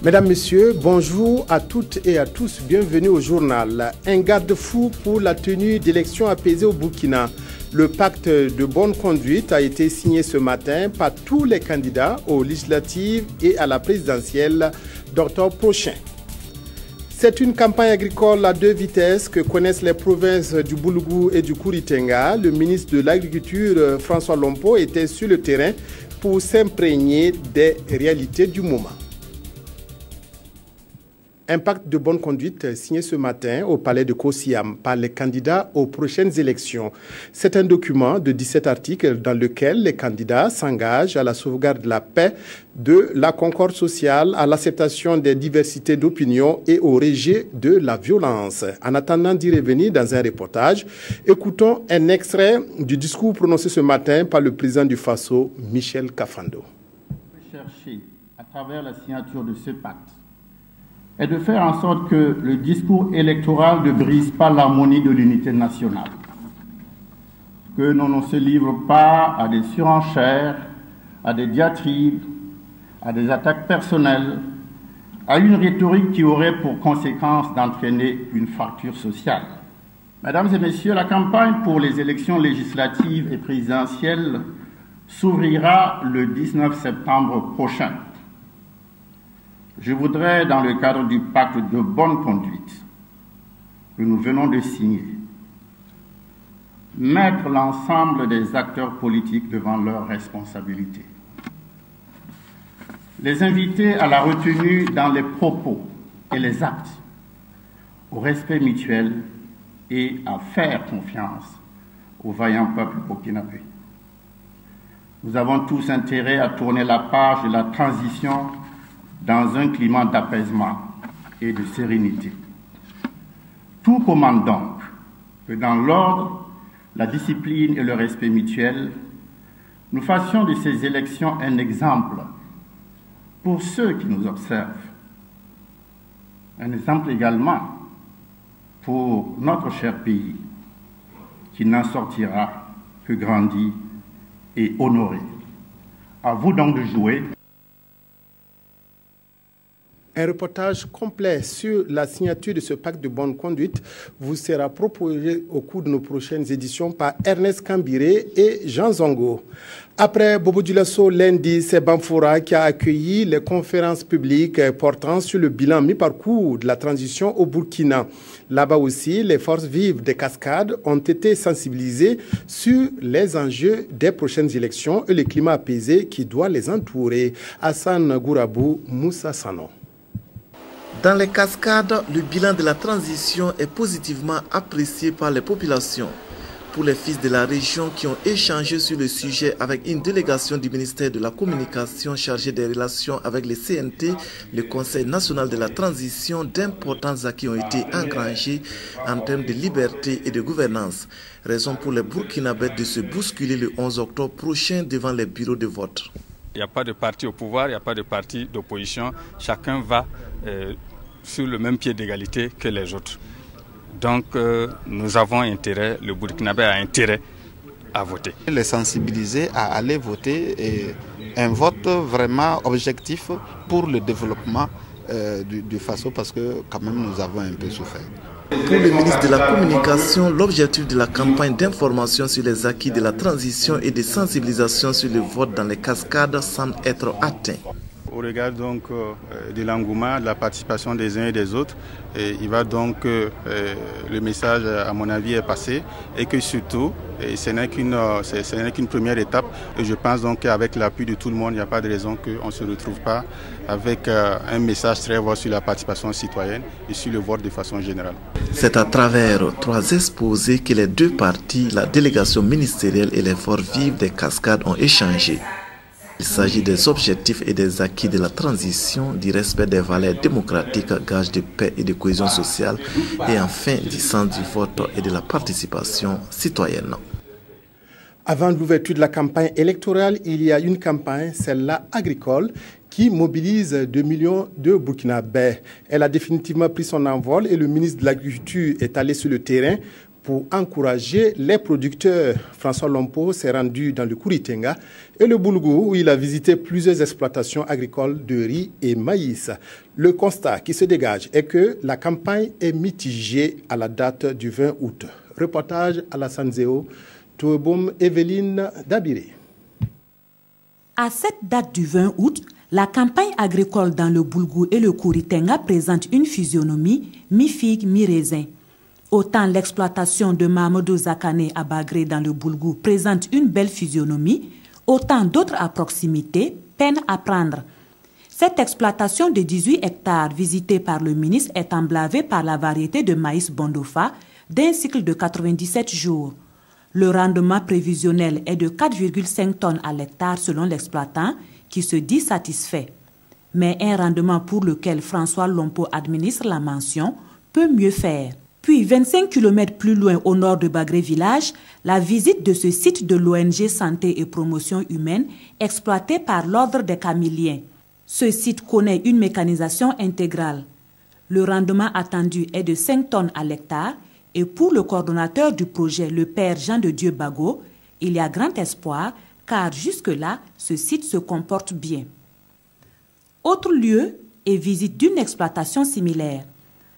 Mesdames, Messieurs, bonjour à toutes et à tous. Bienvenue au journal. Un garde-fou pour la tenue d'élections apaisées au Burkina. Le pacte de bonne conduite a été signé ce matin par tous les candidats aux législatives et à la présidentielle d'octobre prochain. C'est une campagne agricole à deux vitesses que connaissent les provinces du Boulougou et du Kouritenga. Le ministre de l'Agriculture, François Lompo, était sur le terrain pour s'imprégner des réalités du moment. Un pacte de bonne conduite signé ce matin au palais de Kosiam par les candidats aux prochaines élections. C'est un document de 17 articles dans lequel les candidats s'engagent à la sauvegarde de la paix, de la concorde sociale, à l'acceptation des diversités d'opinion et au rejet de la violence. En attendant d'y revenir dans un reportage, écoutons un extrait du discours prononcé ce matin par le président du Faso, Michel Kafando. Chercher à travers la signature de ce pacte est de faire en sorte que le discours électoral ne brise pas l'harmonie de l'unité nationale, que l'on ne se livre pas à des surenchères, à des diatribes, à des attaques personnelles, à une rhétorique qui aurait pour conséquence d'entraîner une fracture sociale. Mesdames et messieurs, la campagne pour les élections législatives et présidentielles s'ouvrira le 19 septembre prochain. Je voudrais, dans le cadre du pacte de bonne conduite que nous venons de signer, mettre l'ensemble des acteurs politiques devant leurs responsabilités. Les inviter à la retenue dans les propos et les actes, au respect mutuel et à faire confiance au vaillant peuple burkinabé. Nous avons tous intérêt à tourner la page de la transition dans un climat d'apaisement et de sérénité. Tout commande donc que dans l'ordre, la discipline et le respect mutuel, nous fassions de ces élections un exemple pour ceux qui nous observent, un exemple également pour notre cher pays, qui n'en sortira que grandi et honoré. À vous donc de jouer. Un reportage complet sur la signature de ce pacte de bonne conduite vous sera proposé au cours de nos prochaines éditions par Ernest Kambiré et Jean Zongo. Après Bobo Dioulasso, lundi, c'est Bamfoura qui a accueilli les conférences publiques portant sur le bilan mi-parcours de la transition au Burkina. Là-bas aussi, les forces vives des cascades ont été sensibilisées sur les enjeux des prochaines élections et le climat apaisé qui doit les entourer. Hassan Gourabou, Moussa Sano. Dans les cascades, le bilan de la transition est positivement apprécié par les populations. Pour les fils de la région qui ont échangé sur le sujet avec une délégation du ministère de la Communication chargée des relations avec les CNT, le Conseil national de la transition, d'importants acquis ont été engrangés en termes de liberté et de gouvernance. Raison pour les Burkinabés de se bousculer le 11 octobre prochain devant les bureaux de vote. Il n'y a pas de parti au pouvoir, il n'y a pas de parti d'opposition. Chacun va sur le même pied d'égalité que les autres. Donc nous avons intérêt, le Burkinabé a intérêt à voter. Les sensibiliser à aller voter et un vote vraiment objectif pour le développement du Faso parce que quand même nous avons un peu souffert. Pour le ministre de la Communication, l'objectif de la campagne d'information sur les acquis de la transition et de sensibilisation sur le vote dans les cascades semble être atteint. Au regard donc de l'engouement, de la participation des uns et des autres, il va donc le message à mon avis est passé et que surtout ce n'est qu'une première étape et je pense donc qu'avec l'appui de tout le monde, il n'y a pas de raison qu'on ne se retrouve pas avec un message très fort sur la participation citoyenne et sur le vote de façon générale. C'est à travers 3 exposés que les 2 parties, la délégation ministérielle et les forces vives des cascades ont échangé. Il s'agit des objectifs et des acquis de la transition, du respect des valeurs démocratiques, gage de paix et de cohésion sociale, et enfin du sens du vote et de la participation citoyenne. Avant l'ouverture de la campagne électorale, il y a une campagne, celle-là agricole, qui mobilise 2 millions de Burkinabés. Elle a définitivement pris son envol et le ministre de l'Agriculture est allé sur le terrain Pour encourager les producteurs, François Lompo s'est rendu dans le Kouritenga et le Boulgou où il a visité plusieurs exploitations agricoles de riz et maïs. Le constat qui se dégage est que la campagne est mitigée à la date du 20 août. Reportage à la Sanzeo, Toueboum, Evelyne Dabiré. À cette date du 20 août, la campagne agricole dans le Boulgou et le Kouritenga présente une physionomie mi-figue, mi-raisin. Autant l'exploitation de Mahamadou Zakane à Bagré dans le Boulgou présente une belle physionomie, autant d'autres à proximité peinent à prendre. Cette exploitation de 18 hectares visitée par le ministre est emblavée par la variété de maïs Bondofa d'un cycle de 97 jours. Le rendement prévisionnel est de 4,5 tonnes à l'hectare selon l'exploitant qui se dit satisfait. Mais un rendement pour lequel François Lompo administre la mention peut mieux faire. Puis 25 km plus loin au nord de Bagré village, la visite de ce site de l'ONG Santé et Promotion Humaine exploité par l'Ordre des Caméliens. Ce site connaît une mécanisation intégrale. Le rendement attendu est de 5 tonnes à l'hectare et pour le coordonnateur du projet, le père Jean de Dieu Bago, il y a grand espoir car jusque-là, ce site se comporte bien. Autre lieu et visite d'une exploitation similaire.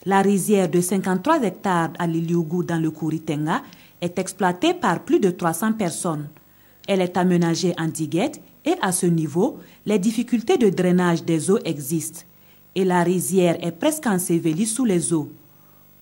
La rizière de 53 hectares à Liliougou dans le Kouritenga est exploitée par plus de 300 personnes. Elle est aménagée en diguette et à ce niveau, les difficultés de drainage des eaux existent et la rizière est presque ensevelie sous les eaux.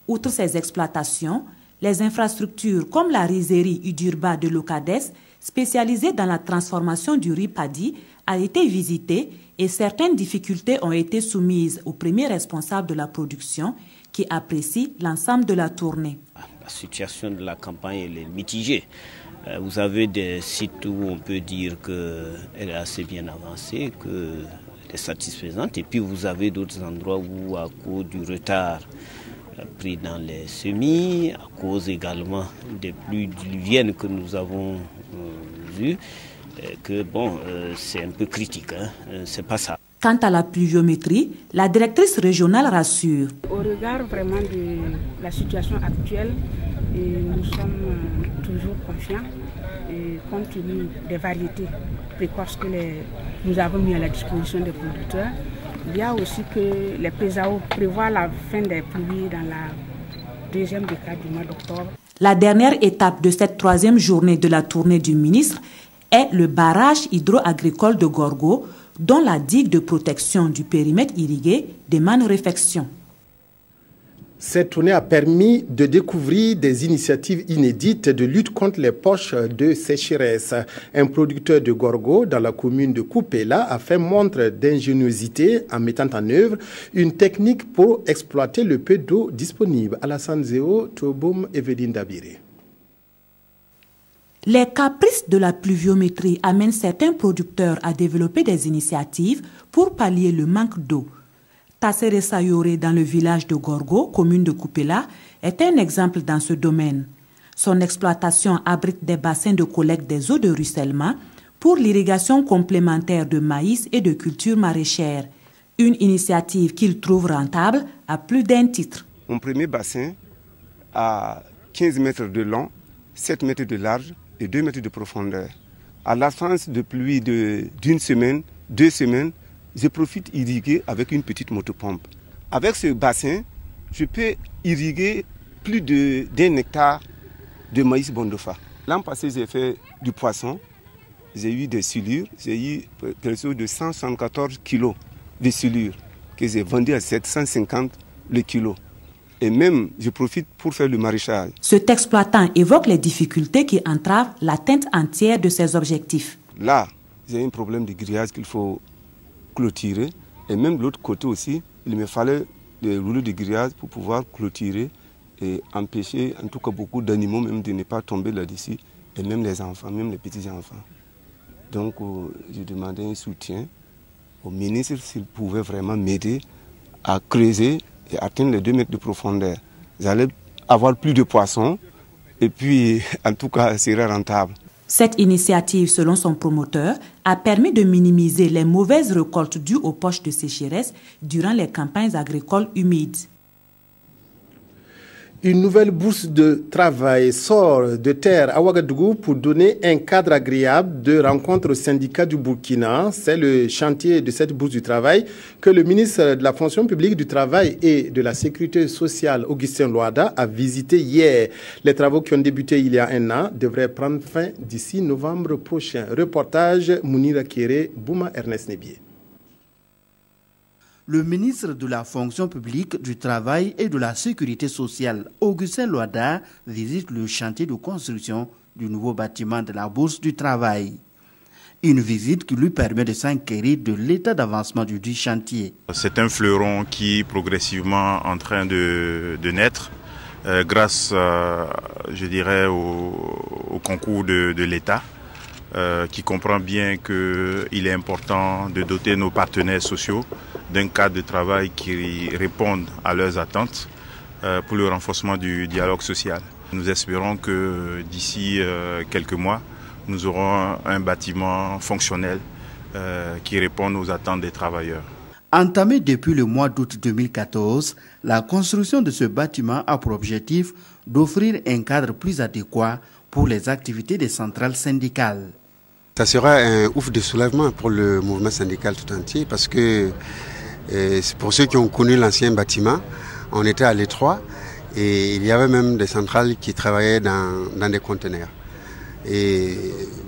Outre ces exploitations, les infrastructures comme la rizerie Udurba de Locades, spécialisée dans la transformation du riz paddy, a été visitée et certaines difficultés ont été soumises au premier responsable de la production qui apprécie l'ensemble de la tournée. La situation de la campagne elle est mitigée. Vous avez des sites où on peut dire qu'elle est assez bien avancée, qu'elle est satisfaisante, et puis vous avez d'autres endroits où, à cause du retard pris dans les semis, à cause également des pluies diluviennes que nous avons vues, que c'est un peu critique, c'est pas ça. Quant à la pluviométrie, la directrice régionale rassure. Au regard vraiment de la situation actuelle, nous sommes toujours confiants compte tenu des variétés précoces que nous avons mis à la disposition des producteurs. Il y a aussi que les PESAO prévoient la fin des pluies dans la deuxième décade du mois d'octobre. La dernière étape de cette troisième journée de la tournée du ministre est le barrage hydro-agricole de Gorgo, dont la digue de protection du périmètre irrigué demande réfection. Cette tournée a permis de découvrir des initiatives inédites de lutte contre les poches de sécheresse. Un producteur de Gorgo dans la commune de Koupela a fait montre d'ingéniosité en mettant en œuvre une technique pour exploiter le peu d'eau disponible. Alassane Zéo, Toueboum, Evelyne Dabiré. Les caprices de la pluviométrie amènent certains producteurs à développer des initiatives pour pallier le manque d'eau. Tassere Sayore, dans le village de Gorgo, commune de Koupela, est un exemple dans ce domaine. Son exploitation abrite des bassins de collecte des eaux de ruissellement pour l'irrigation complémentaire de maïs et de cultures maraîchères. Une initiative qu'il trouve rentable à plus d'un titre. Mon premier bassin a 15 mètres de long, 7 mètres de large et 2 mètres de profondeur. À l'absence de pluie d'une semaine, 2 semaines, je profite irriguer avec une petite motopompe. Avec ce bassin, je peux irriguer plus d'1 hectare de maïs Bondofa. L'an passé, j'ai fait du poisson, j'ai eu des silures, j'ai eu quelque chose de 174 kilos de silures que j'ai vendu à 750 le kilo. Et même, je profite pour faire le maraîchage. Cet exploitant évoque les difficultés qui entravent l'atteinte entière de ses objectifs. Là, j'ai un problème de grillage qu'il faut clôturer. Et même de l'autre côté aussi, il me fallait des rouleaux de grillage pour pouvoir clôturer et empêcher en tout cas beaucoup d'animaux même de ne pas tomber là-dessus. Et même les enfants, même les petits-enfants. Donc, j'ai demandé un soutien au ministre s'il pouvait vraiment m'aider à creuser et atteindre les 2 mètres de profondeur. J'allais avoir plus de poissons et puis, en tout cas, ce serait rentable. Cette initiative, selon son promoteur, a permis de minimiser les mauvaises récoltes dues aux poches de sécheresse durant les campagnes agricoles humides. Une nouvelle bourse de travail sort de terre à Ouagadougou pour donner un cadre agréable de rencontre au syndicat du Burkina. C'est le chantier de cette bourse du travail que le ministre de la fonction publique, du travail et de la sécurité sociale, Augustin Loada, a visité hier. Les travaux qui ont débuté il y a un an devraient prendre fin d'ici novembre prochain. Reportage Mounira Kéré, Bouma Ernest Nebié. Le ministre de la fonction publique, du travail et de la sécurité sociale, Augustin Loada, visite le chantier de construction du nouveau bâtiment de la Bourse du travail. Une visite qui lui permet de s'enquérir de l'état d'avancement du dit chantier. C'est un fleuron qui est progressivement en train de naître grâce, je dirais, au concours de l'État. Qui comprend bien qu'il est important de doter nos partenaires sociaux d'un cadre de travail qui réponde à leurs attentes pour le renforcement du dialogue social. Nous espérons que d'ici quelques mois, nous aurons un bâtiment fonctionnel qui réponde aux attentes des travailleurs. Entamé depuis le mois d'août 2014, la construction de ce bâtiment a pour objectif d'offrir un cadre plus adéquat pour les activités des centrales syndicales. Ça sera un ouf de soulèvement pour le mouvement syndical tout entier parce que pour ceux qui ont connu l'ancien bâtiment, on était à l'étroit et il y avait même des centrales qui travaillaient dans des conteneurs. Et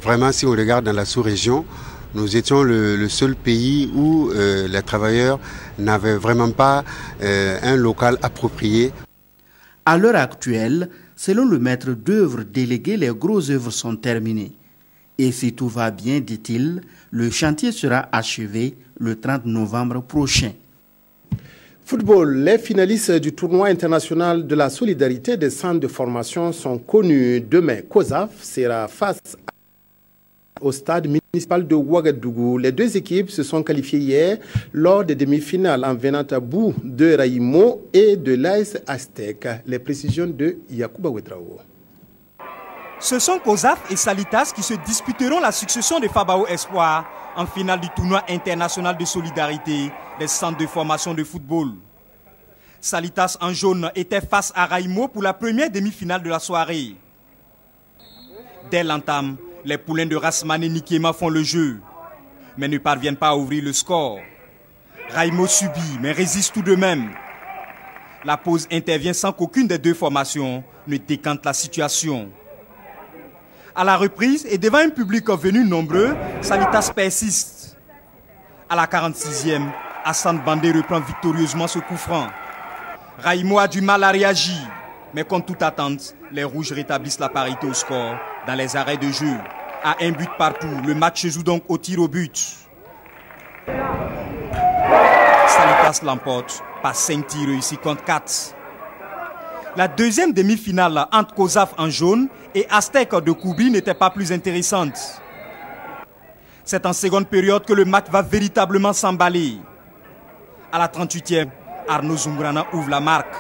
vraiment, si on regarde dans la sous-région, nous étions le seul pays où les travailleurs n'avaient vraiment pas un local approprié. À l'heure actuelle, selon le maître d'œuvre délégué, les grosses œuvres sont terminées. Et si tout va bien, dit-il, le chantier sera achevé le 30 novembre prochain. Football, les finalistes du tournoi international de la solidarité des centres de formation sont connus. Demain, COSAF sera face au stade municipal de Ouagadougou. Les deux équipes se sont qualifiées hier lors des demi-finales en venant à bout de Raïmo et de l'AS Aztec. Les précisions de Yacouba Ouedrao. Ce sont COSAF et Salitas qui se disputeront la succession de Fabao Espoir en finale du tournoi international de solidarité des centres de formation de football. Salitas en jaune était face à Raïmo pour la première demi-finale de la soirée. Dès l'entame, les poulains de Rasmane et Nikema font le jeu, mais ne parviennent pas à ouvrir le score. Raïmo subit, mais résiste tout de même. La pause intervient sans qu'aucune des deux formations ne décante la situation. À la reprise et devant un public venu nombreux, Salitas persiste. À la 46e, Hassan Bandé reprend victorieusement ce coup franc. Raïmo a du mal à réagir, mais comme toute attente, les Rouges rétablissent la parité au score dans les arrêts de jeu. À un but partout, le match se joue donc au tir au but. Salitas l'emporte par 5 tirs réussis contre 4. La deuxième demi-finale entre COSAF en jaune et Aztec de Koubi n'était pas plus intéressante. C'est en seconde période que le match va véritablement s'emballer. À la 38e, Arnaud Zumbrana ouvre la marque.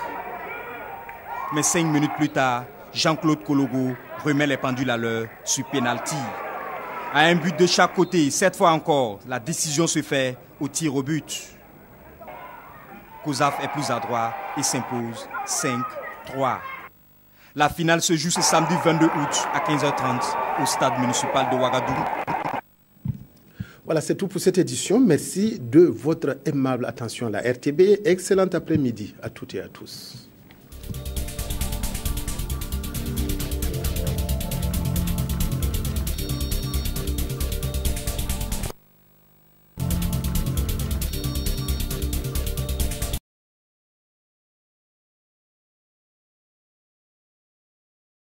Mais 5 minutes plus tard, Jean-Claude Kologo remet les pendules à l'heure sur pénalty. À un but de chaque côté, cette fois encore, la décision se fait au tir au but. COSAF est plus adroit et s'impose 5-3. La finale se joue ce samedi 22 août à 15h30 au stade municipal de Ouagadougou. Voilà, c'est tout pour cette édition. Merci de votre aimable attention à la RTB. Excellent après-midi à toutes et à tous.